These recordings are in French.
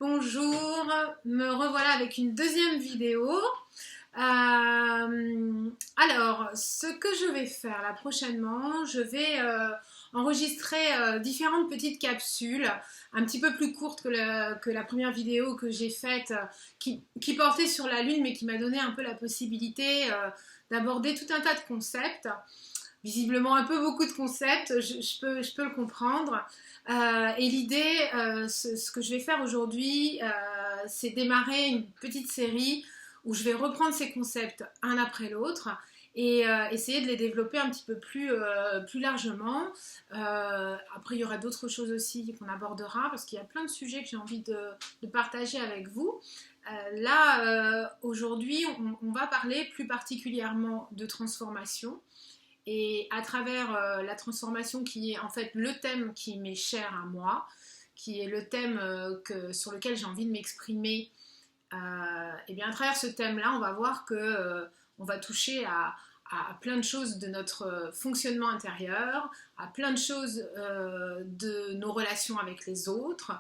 Bonjour, me revoilà avec une deuxième vidéo. Alors, ce que je vais faire là prochainement, je vais enregistrer différentes petites capsules, un petit peu plus courtes que la première vidéo que j'ai faite, qui portait sur la Lune, mais qui m'a donné un peu la possibilité d'aborder tout un tas de concepts. Visiblement un peu beaucoup de concepts, je peux le comprendre. Et l'idée, ce que je vais faire aujourd'hui, c'est démarrer une petite série où je vais reprendre ces concepts un après l'autre et essayer de les développer un petit peu plus largement. Après, il y aura d'autres choses aussi qu'on abordera parce qu'il y a plein de sujets que j'ai envie de partager avec vous. Aujourd'hui, on va parler plus particulièrement de transformation. Et à travers la transformation qui est en fait le thème qui m'est cher à moi, qui est le thème sur lequel j'ai envie de m'exprimer, et bien à travers ce thème-là, on va voir que on va toucher à plein de choses de notre fonctionnement intérieur, à plein de choses de nos relations avec les autres,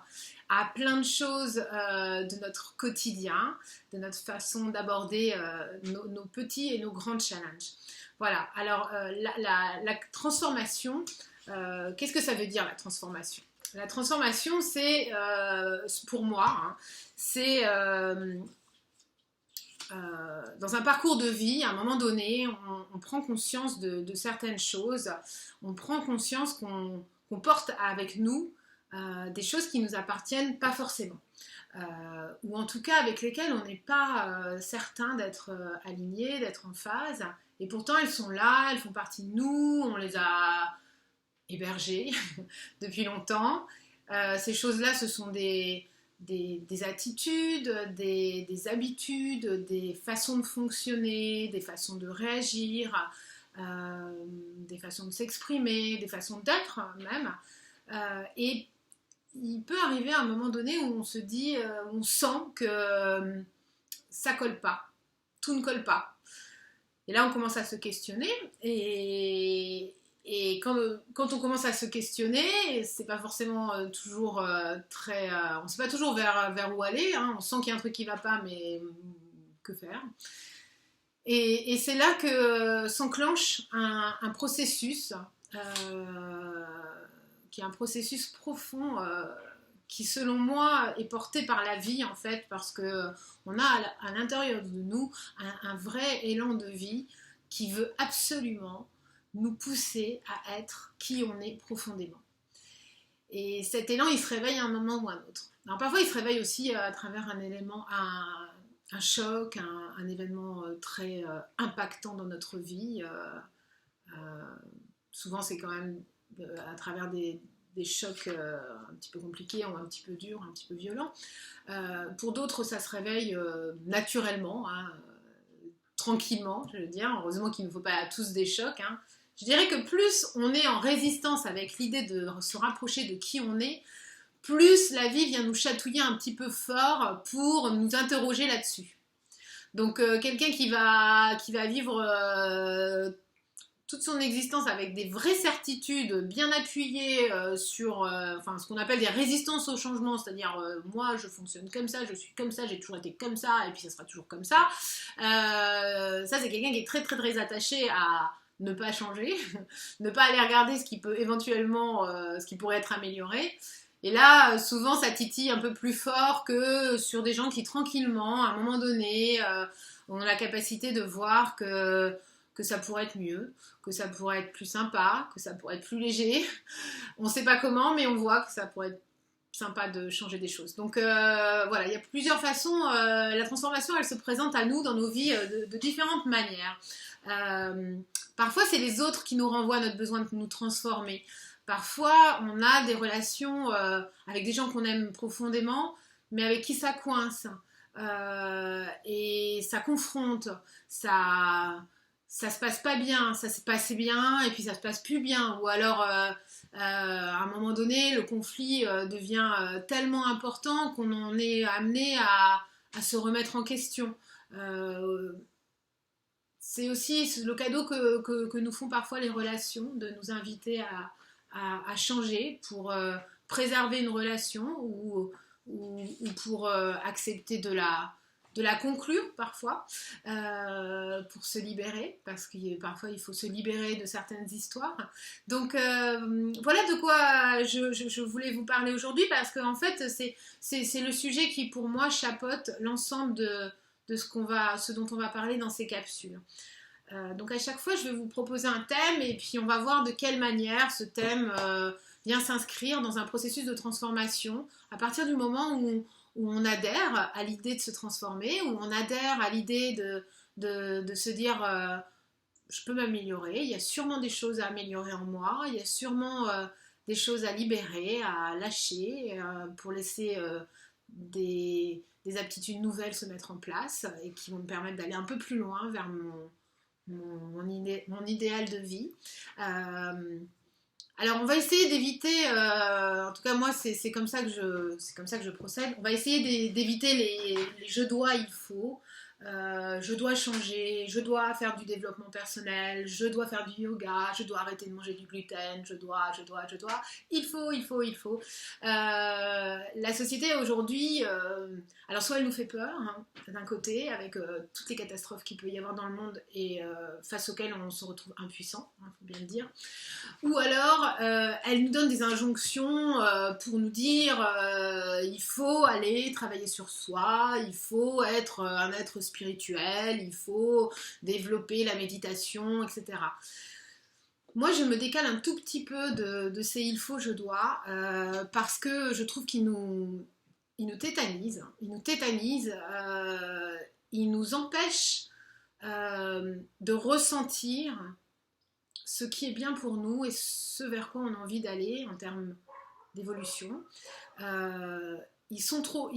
à plein de choses de notre quotidien, de notre façon d'aborder nos petits et nos grands challenges. Voilà, alors la transformation, qu'est-ce que ça veut dire la transformation ? La transformation, c'est, pour moi, hein, c'est dans un parcours de vie, à un moment donné, on prend conscience de certaines choses, on prend conscience qu'on porte avec nous des choses qui ne nous appartiennent pas forcément. Ou en tout cas avec lesquelles on n'est pas certain d'être aligné, d'être en phase. Et pourtant, elles sont là, elles font partie de nous, on les a hébergées depuis longtemps. Ces choses-là, ce sont des attitudes, des habitudes, des façons de fonctionner, des façons de réagir, des façons de s'exprimer, des façons d'être même. Et il peut arriver à un moment donné où on se dit, on sent que ça colle pas, tout ne colle pas. Et là, on commence à se questionner. Et quand on commence à se questionner, c'est pas forcément toujours très. On sait pas toujours vers où aller. Hein. On sent qu'il y a un truc qui va pas, mais que faire ? Et c'est là que s'enclenche un processus qui est un processus profond qui, selon moi, est porté par la vie, en fait, parce qu'on a à l'intérieur de nous un vrai élan de vie qui veut absolument nous pousser à être qui on est profondément. Et cet élan, il se réveille à un moment ou à un autre. Alors parfois, il se réveille aussi à travers un élément, un choc, un événement très impactant dans notre vie. Souvent, c'est quand même à travers des chocs un petit peu compliqués, un petit peu durs, un petit peu violents. Pour d'autres, ça se réveille naturellement, hein, tranquillement, je veux dire. Heureusement qu'il ne faut pas tous des chocs. Hein. Je dirais que plus on est en résistance avec l'idée de se rapprocher de qui on est, plus la vie vient nous chatouiller un petit peu fort pour nous interroger là-dessus. Donc quelqu'un qui va vivre toute son existence avec des vraies certitudes bien appuyées sur ce qu'on appelle des résistances au changement, c'est-à-dire moi je fonctionne comme ça, je suis comme ça, j'ai toujours été comme ça et puis ça sera toujours comme ça. Ça c'est quelqu'un qui est très très très attaché à ne pas changer, ne pas aller regarder ce qui peut éventuellement, ce qui pourrait être amélioré. Et là, souvent, ça titille un peu plus fort que sur des gens qui, tranquillement, à un moment donné, ont la capacité de voir que ça pourrait être mieux, que ça pourrait être plus sympa, que ça pourrait être plus léger. On ne sait pas comment, mais on voit que ça pourrait être sympa de changer des choses. Donc voilà, il y a plusieurs façons. La transformation, elle se présente à nous dans nos vies de différentes manières. Parfois, c'est les autres qui nous renvoient à notre besoin de nous transformer. Parfois, on a des relations avec des gens qu'on aime profondément, mais avec qui ça coince. Et ça confronte, ça se passe pas bien, ça se passait bien, et puis ça se passe plus bien. Ou alors, à un moment donné, le conflit devient tellement important qu'on en est amené à se remettre en question. C'est aussi le cadeau que nous font parfois les relations, de nous inviter à changer pour préserver une relation ou ou pour accepter de la conclure parfois, pour se libérer, parce que parfois il faut se libérer de certaines histoires. Donc voilà de quoi je voulais vous parler aujourd'hui, parce qu'en fait c'est le sujet qui pour moi chapeaute l'ensemble de ce dont on va parler dans ces capsules. Donc à chaque fois je vais vous proposer un thème et puis on va voir de quelle manière ce thème vient s'inscrire dans un processus de transformation à partir du moment où on adhère à l'idée de se transformer, où on adhère à l'idée de se dire je peux m'améliorer, il y a sûrement des choses à améliorer en moi, il y a sûrement des choses à libérer, à lâcher pour laisser des aptitudes nouvelles se mettre en place et qui vont me permettre d'aller un peu plus loin vers mon idéal de vie. Alors on va essayer d'éviter, en tout cas moi c'est comme ça que je procède, on va essayer d'éviter les je dois, il faut, je dois changer, je dois faire du développement personnel, je dois faire du yoga, je dois arrêter de manger du gluten, je dois, il faut. La société aujourd'hui, alors soit elle nous fait peur, hein, d'un côté, avec toutes les catastrophes qu'il peut y avoir dans le monde et face auxquelles on se retrouve impuissant, il faut bien le dire, ou alors elle nous donne des injonctions pour nous dire il faut aller travailler sur soi, il faut être un être spirituel, il faut développer la méditation, etc. Moi, je me décale un tout petit peu de ces il faut, je dois, parce que je trouve qu'ils nous tétanisent, ils nous empêchent de ressentir ce qui est bien pour nous et ce vers quoi on a envie d'aller en termes d'évolution. Ils sont trop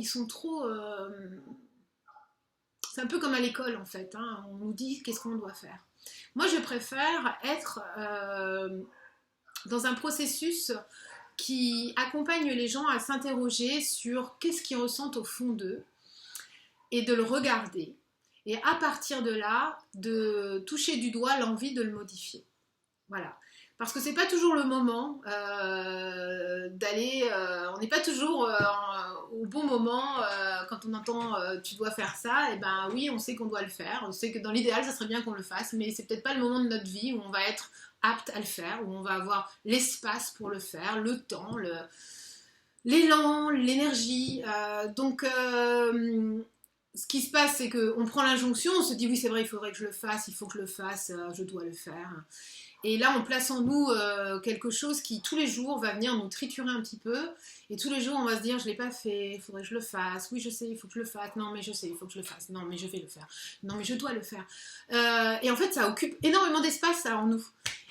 c'est un peu comme à l'école en fait, hein. On nous dit qu'est-ce qu'on doit faire. Moi je préfère être dans un processus qui accompagne les gens à s'interroger sur qu'est-ce qu'ils ressentent au fond d'eux et de le regarder et à partir de là de toucher du doigt l'envie de le modifier. Voilà. Parce que c'est pas toujours le moment d'aller, on n'est pas toujours au bon moment quand on entend tu dois faire ça, et ben oui, on sait qu'on doit le faire, on sait que dans l'idéal ça serait bien qu'on le fasse, mais c'est peut-être pas le moment de notre vie où on va être apte à le faire, où on va avoir l'espace pour le faire, le temps, l'élan, l'énergie. Donc ce qui se passe, c'est qu'on prend l'injonction, on se dit oui c'est vrai, il faudrait que je le fasse, il faut que je le fasse, je dois le faire. Et là, on place en nous quelque chose qui, tous les jours, va venir nous triturer un petit peu. Et tous les jours, on va se dire, je ne l'ai pas fait, il faudrait que je le fasse. Oui, je sais, il faut que je le fasse. Non, mais je sais, il faut que je le fasse. Non, mais je vais le faire. Non, mais je dois le faire. Et en fait, ça occupe énormément d'espace, ça, en nous.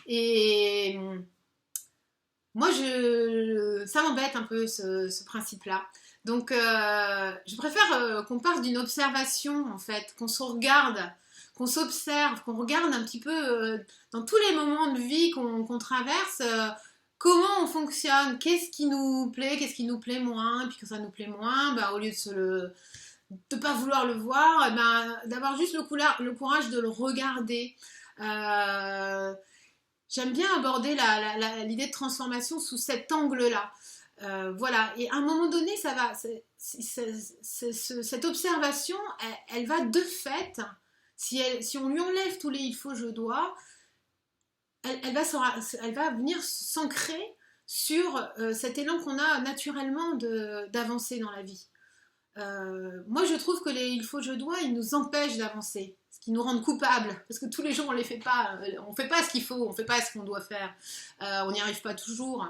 Et moi, ça m'embête un peu, ce principe-là. Donc, je préfère qu'on parte d'une observation, en fait, qu'on se regarde, qu'on s'observe, qu'on regarde un petit peu dans tous les moments de vie qu'on traverse, comment on fonctionne, qu'est-ce qui nous plaît moins, et puis quand ça nous plaît moins, bah, au lieu de pas vouloir le voir, eh ben, d'avoir juste le courage de le regarder. J'aime bien aborder l'idée de transformation sous cet angle-là. Voilà, et à un moment donné, ça va. Cette observation, elle va de fait, si on lui enlève tous les il faut, je dois, elle va venir s'ancrer sur cet élan qu'on a naturellement d'avancer dans la vie. Moi, je trouve que les il faut, je dois, ils nous empêchent d'avancer, ce qui nous rend coupables, parce que tous les jours on les fait pas, on fait pas ce qu'il faut, on fait pas ce qu'on doit faire, on n'y arrive pas toujours.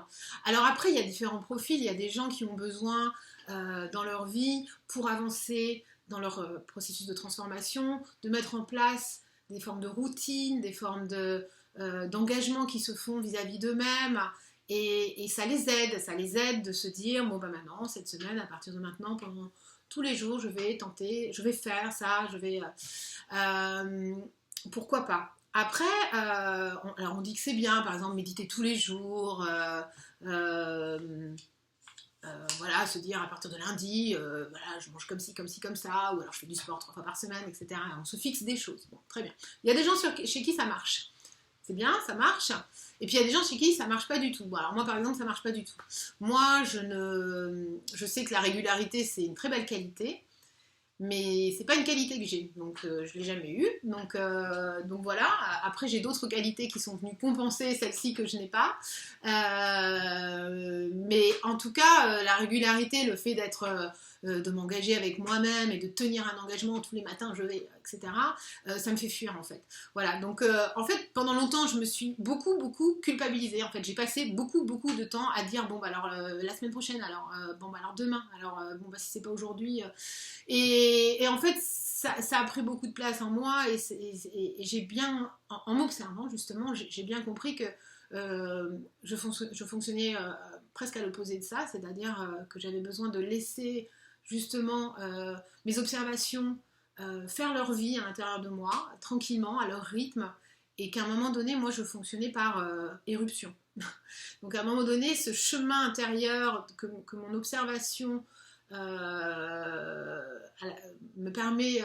Alors après, il y a différents profils, il y a des gens qui ont besoin dans leur vie pour avancer dans leur processus de transformation, de mettre en place des formes de routine, des formes d'engagement qui se font vis-à-vis d'eux-mêmes. Et ça les aide de se dire bon bah maintenant, cette semaine, à partir de maintenant, pendant tous les jours, je vais tenter, je vais faire ça, pourquoi pas. Après, alors on dit que c'est bien, par exemple, méditer tous les jours, voilà, se dire à partir de lundi, voilà, je mange comme ci, comme ça, ou alors je fais du sport 3 fois par semaine, etc. Et on se fixe des choses. Bon, très bien. Il y a des gens chez qui ça marche. c'est bien, ça marche. Et puis il y a des gens chez qui ça marche pas du tout. Bon, alors moi par exemple, ça marche pas du tout. Moi, je sais que la régularité c'est une très belle qualité, mais c'est pas une qualité que j'ai, donc je l'ai jamais eue. Donc voilà. Après j'ai d'autres qualités qui sont venues compenser celle-ci que je n'ai pas. Mais en tout cas, la régularité, le fait de m'engager avec moi-même et de tenir un engagement tous les matins, je vais, etc. Ça me fait fuir en fait. Voilà. Donc en fait, pendant longtemps, je me suis beaucoup culpabilisée. En fait, j'ai passé beaucoup de temps à dire bon bah alors la semaine prochaine, alors bon bah alors demain, alors bon bah si c'est pas aujourd'hui. Et en fait, ça a pris beaucoup de place en moi et j'ai bien, en m'observant justement, j'ai bien compris que je fonctionnais presque à l'opposé de ça, c'est-à-dire que j'avais besoin de laisser justement mes observations faire leur vie à l'intérieur de moi, tranquillement, à leur rythme, et qu'à un moment donné, moi, je fonctionnais par éruption. Donc à un moment donné, ce chemin intérieur que mon observation me permet,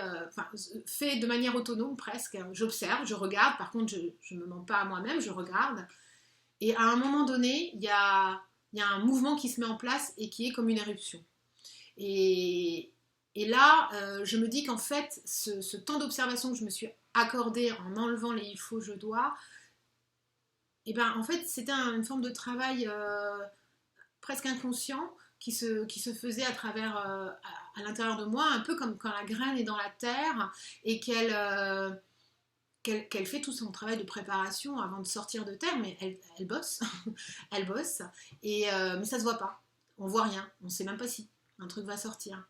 fait de manière autonome presque. J'observe, je regarde, par contre je ne me mens pas à moi-même, je regarde. Et à un moment donné, il y a un mouvement qui se met en place et qui est comme une éruption. Et là, je me dis qu'en fait, ce temps d'observation que je me suis accordé en enlevant les il faut, je dois, et ben en fait, c'était une forme de travail presque inconscient qui se faisait à travers, à l'intérieur de moi, un peu comme quand la graine est dans la terre et qu'elle fait tout son travail de préparation avant de sortir de terre, mais elle bosse, elle bosse, mais ça se voit pas, on voit rien, on sait même pas si un truc va sortir.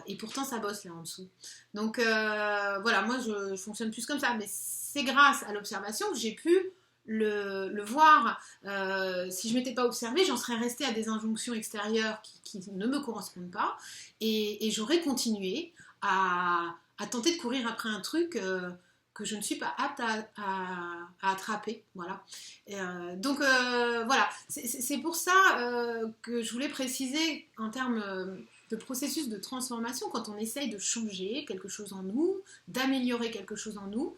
Et pourtant ça bosse là en dessous. Donc voilà, moi je fonctionne plus comme ça, mais c'est grâce à l'observation que j'ai pu le voir. Si je ne m'étais pas observée, j'en serais restée à des injonctions extérieures qui ne me correspondent pas, et j'aurais continué à tenter de courir après un truc que je ne suis pas apte à attraper. Voilà. Donc voilà, c'est pour ça que je voulais préciser en termes de processus de transformation, quand on essaye de changer quelque chose en nous, d'améliorer quelque chose en nous.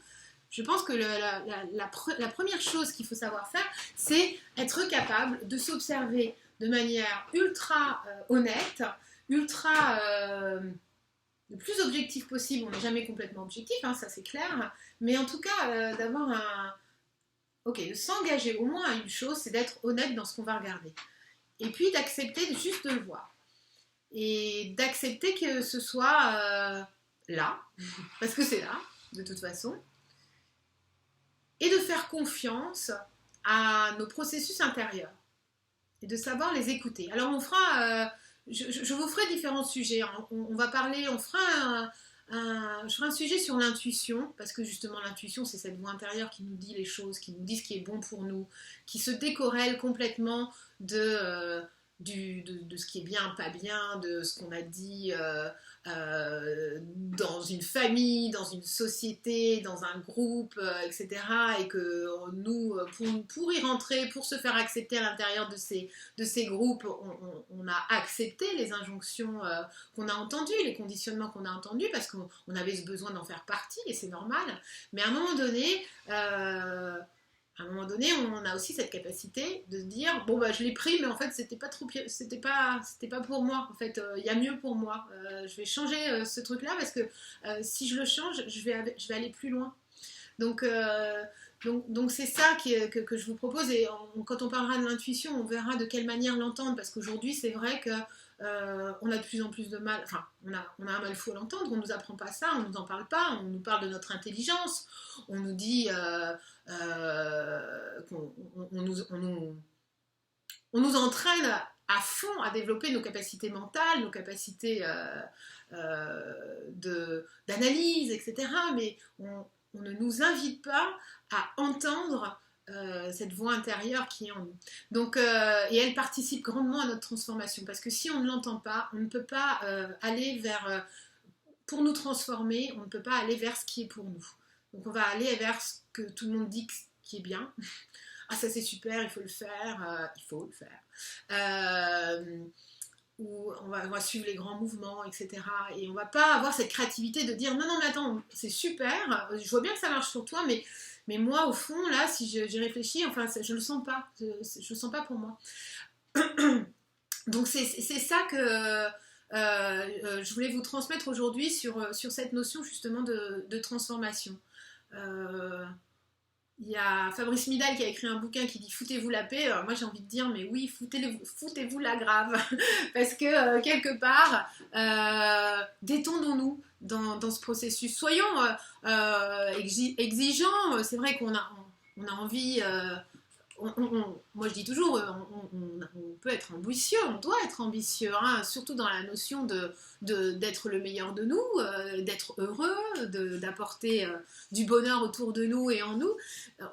Je pense que la première chose qu'il faut savoir faire, c'est être capable de s'observer de manière ultra honnête, ultra le plus objectif possible. On n'est jamais complètement objectif, hein, ça c'est clair, mais en tout cas d'avoir de s'engager au moins à une chose, c'est d'être honnête dans ce qu'on va regarder. Et puis d'accepter juste de le voir. Et d'accepter que ce soit là, parce que c'est là, de toute façon. Et de faire confiance à nos processus intérieurs et de savoir les écouter. Alors on fera, je vous ferai différents sujets. On va parler, je ferai un sujet sur l'intuition, parce que justement l'intuition c'est cette voix intérieure qui nous dit les choses, qui nous dit ce qui est bon pour nous, qui se décorrèle complètement de ce qui est bien, pas bien, de ce qu'on a dit dans une famille, dans une société, dans un groupe, etc. Et que nous, pour y rentrer, pour se faire accepter à l'intérieur de ces groupes, on a accepté les injonctions qu'on a entendues, les conditionnements qu'on a entendus, parce qu'on avait ce besoin d'en faire partie, et c'est normal. Mais à un moment donné, on a aussi cette capacité de se dire bon bah je l'ai pris, mais en fait c'était pas pour moi. En fait, il y a mieux pour moi. Je vais changer ce truc-là parce que si je le change, je vais aller plus loin. Donc c'est ça que je vous propose. Et quand on parlera de l'intuition, on verra de quelle manière l'entendre, parce qu'aujourd'hui c'est vrai que on a de plus en plus de mal, enfin on a un mal fou à l'entendre, on nous apprend pas ça, on nous en parle pas, on nous parle de notre intelligence, on nous dit on nous entraîne à fond à développer nos capacités mentales, nos capacités d'analyse, etc. Mais on ne nous invite pas à entendre cette voix intérieure qui est en nous. Donc, et elle participe grandement à notre transformation, parce que si on ne l'entend pas, on ne peut pas aller vers, pour nous transformer, on ne peut pas aller vers ce qui est pour nous. Donc on va aller vers ce que tout le monde dit qui est bien. Ah ça c'est super, il faut le faire, ou on va suivre les grands mouvements, etc. Et on va pas avoir cette créativité de dire non mais attends, c'est super, je vois bien que ça marche sur toi, mais Mais moi, au fond, là, si j'y réfléchis, enfin, je le sens pas. Je le sens pas pour moi. Donc c'est ça que je voulais vous transmettre aujourd'hui sur cette notion justement de transformation. Euh, Il y a Fabrice Midal qui a écrit un bouquin qui dit foutez-vous la paix. Alors moi j'ai envie de dire mais oui, foutez-vous la grave. Parce que quelque part, détendons-nous dans ce processus. Soyons exigeants. C'est vrai qu'on on a envie. Moi je dis toujours, on peut être ambitieux, on doit être ambitieux, hein, surtout dans la notion d'être le meilleur de nous, d'être heureux, d'apporter du bonheur autour de nous et en nous.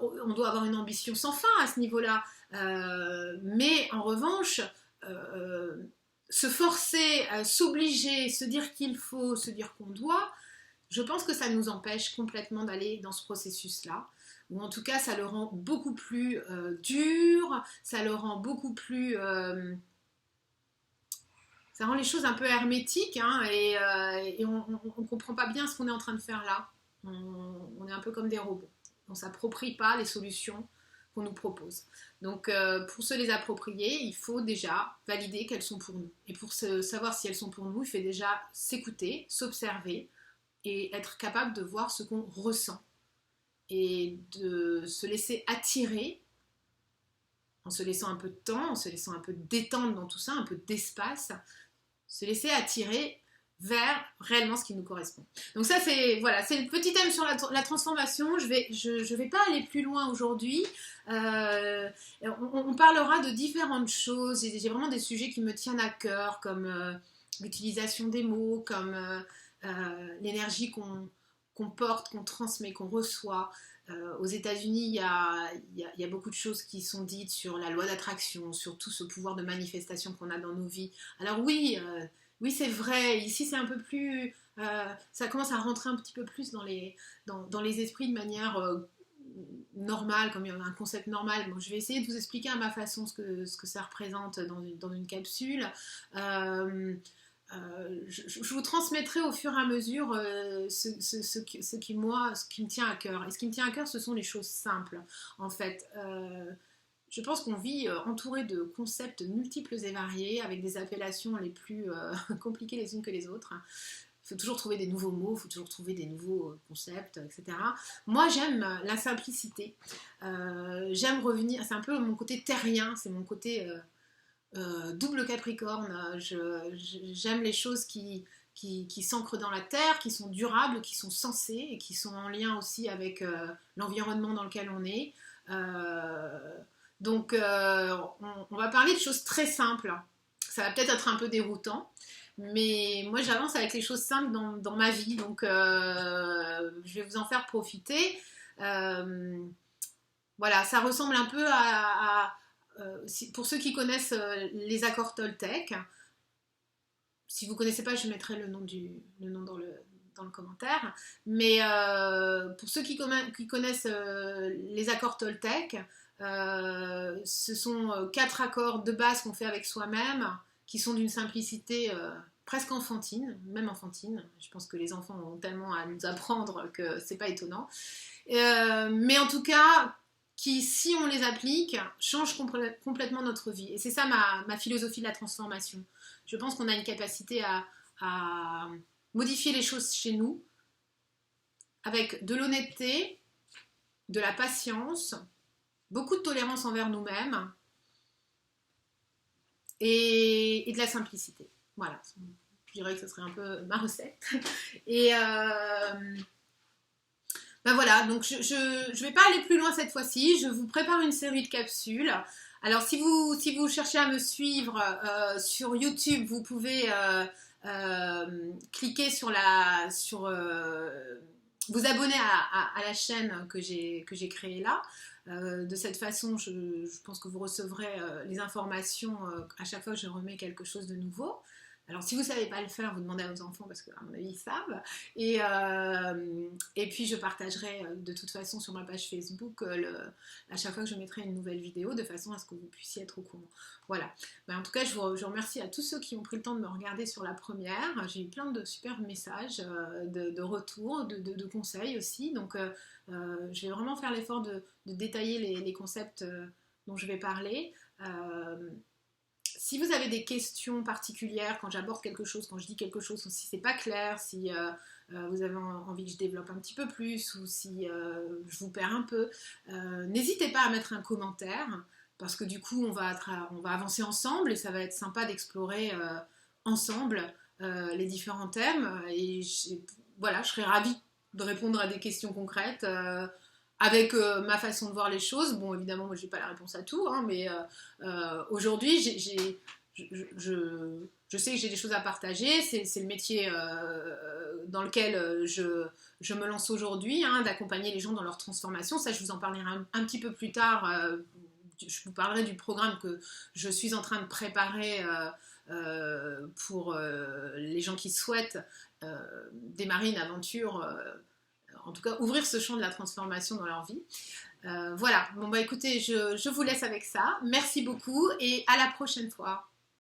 On doit avoir une ambition sans fin à ce niveau-là. Mais en revanche, se forcer, s'obliger, se dire qu'il faut, se dire qu'on doit, je pense que ça nous empêche complètement d'aller dans ce processus-là. Ou en tout cas, ça le rend beaucoup plus dur, ça le rend beaucoup plus... ça rend les choses un peu hermétiques, hein, et on ne comprend pas bien ce qu'on est en train de faire là. On est un peu comme des robots. On ne s'approprie pas les solutions qu'on nous propose. Donc, pour se les approprier, il faut déjà valider qu'elles sont pour nous. Et pour savoir si elles sont pour nous, il faut déjà s'écouter, s'observer et être capable de voir ce qu'on ressent. Et de se laisser attirer, en se laissant un peu de temps, en se laissant un peu de détente dans tout ça, un peu d'espace, se laisser attirer vers réellement ce qui nous correspond. Donc ça, c'est le petit thème sur la transformation. Je vais pas aller plus loin aujourd'hui. On parlera de différentes choses. J'ai vraiment des sujets qui me tiennent à cœur, comme l'utilisation des mots, comme l'énergie qu'on porte, qu'on transmet, qu'on reçoit. Aux États-Unis, il y a beaucoup de choses qui sont dites sur la loi d'attraction, sur tout ce pouvoir de manifestation qu'on a dans nos vies. Alors oui, c'est vrai, ici c'est un peu plus... ça commence à rentrer un petit peu plus dans les esprits de manière normale, comme un concept normal. Bon, je vais essayer de vous expliquer à ma façon ce que ça représente dans une capsule. Je vous transmettrai au fur et à mesure ce qui me tient à cœur. Et ce qui me tient à cœur, ce sont les choses simples. En fait, je pense qu'on vit entouré de concepts multiples et variés, avec des appellations les plus compliquées les unes que les autres. Il faut toujours trouver des nouveaux mots, il faut toujours trouver des nouveaux concepts, etc. Moi, j'aime la simplicité. J'aime revenir, c'est un peu mon côté terrien, c'est mon côté... double Capricorne, j'aime les choses qui s'ancrent dans la terre, qui sont durables, qui sont sensées et qui sont en lien aussi avec l'environnement dans lequel on est. Donc on va parler de choses très simples. Ça va peut-être être un peu déroutant, mais moi j'avance avec les choses simples dans ma vie, donc je vais vous en faire profiter. Voilà, ça ressemble un peu à pour ceux qui connaissent les accords Toltec. Si vous ne connaissez pas, je mettrai le nom dans le commentaire. Mais pour ceux qui connaissent les accords Toltec, ce sont 4 accords de base qu'on fait avec soi-même, qui sont d'une simplicité presque enfantine, même enfantine. Je pense que les enfants ont tellement à nous apprendre que c'est pas étonnant. Mais en tout cas, qui, si on les applique, changent complètement notre vie. Et c'est ça ma philosophie de la transformation. Je pense qu'on a une capacité à modifier les choses chez nous avec de l'honnêteté, de la patience, beaucoup de tolérance envers nous-mêmes et de la simplicité. Voilà, je dirais que ce serait un peu ma recette. Et ben voilà, donc je vais pas aller plus loin cette fois-ci. Je vous prépare une série de capsules. Alors si vous cherchez à me suivre sur YouTube, vous pouvez cliquer sur vous abonner à la chaîne que j'ai créée là. De cette façon, je pense que vous recevrez les informations à chaque fois que je remets quelque chose de nouveau. Alors, si vous ne savez pas le faire, vous demandez à vos enfants parce qu'à mon avis, ils savent. Et puis, je partagerai de toute façon sur ma page Facebook à chaque fois que je mettrai une nouvelle vidéo de façon à ce que vous puissiez être au courant. Voilà. Ben, en tout cas, je vous remercie à tous ceux qui ont pris le temps de me regarder sur la première. J'ai eu plein de super messages, de retours, de conseils aussi. Donc, je vais vraiment faire l'effort de détailler les concepts dont je vais parler. Si vous avez des questions particulières quand j'aborde quelque chose, quand je dis quelque chose, ou si c'est pas clair, si vous avez envie que je développe un petit peu plus, ou si je vous perds un peu, n'hésitez pas à mettre un commentaire, parce que du coup on va avancer ensemble et ça va être sympa d'explorer ensemble les différents thèmes. Et voilà, je serais ravie de répondre à des questions concrètes. Avec ma façon de voir les choses. Bon, évidemment, moi, je n'ai pas la réponse à tout, hein, mais aujourd'hui, je sais que j'ai des choses à partager. C'est le métier dans lequel je me lance aujourd'hui, hein, d'accompagner les gens dans leur transformation. Ça, je vous en parlerai un petit peu plus tard. Je vous parlerai du programme que je suis en train de préparer pour les gens qui souhaitent démarrer une aventure, en tout cas ouvrir ce champ de la transformation dans leur vie. Voilà, bon bah écoutez, je vous laisse avec ça. Merci beaucoup et à la prochaine fois.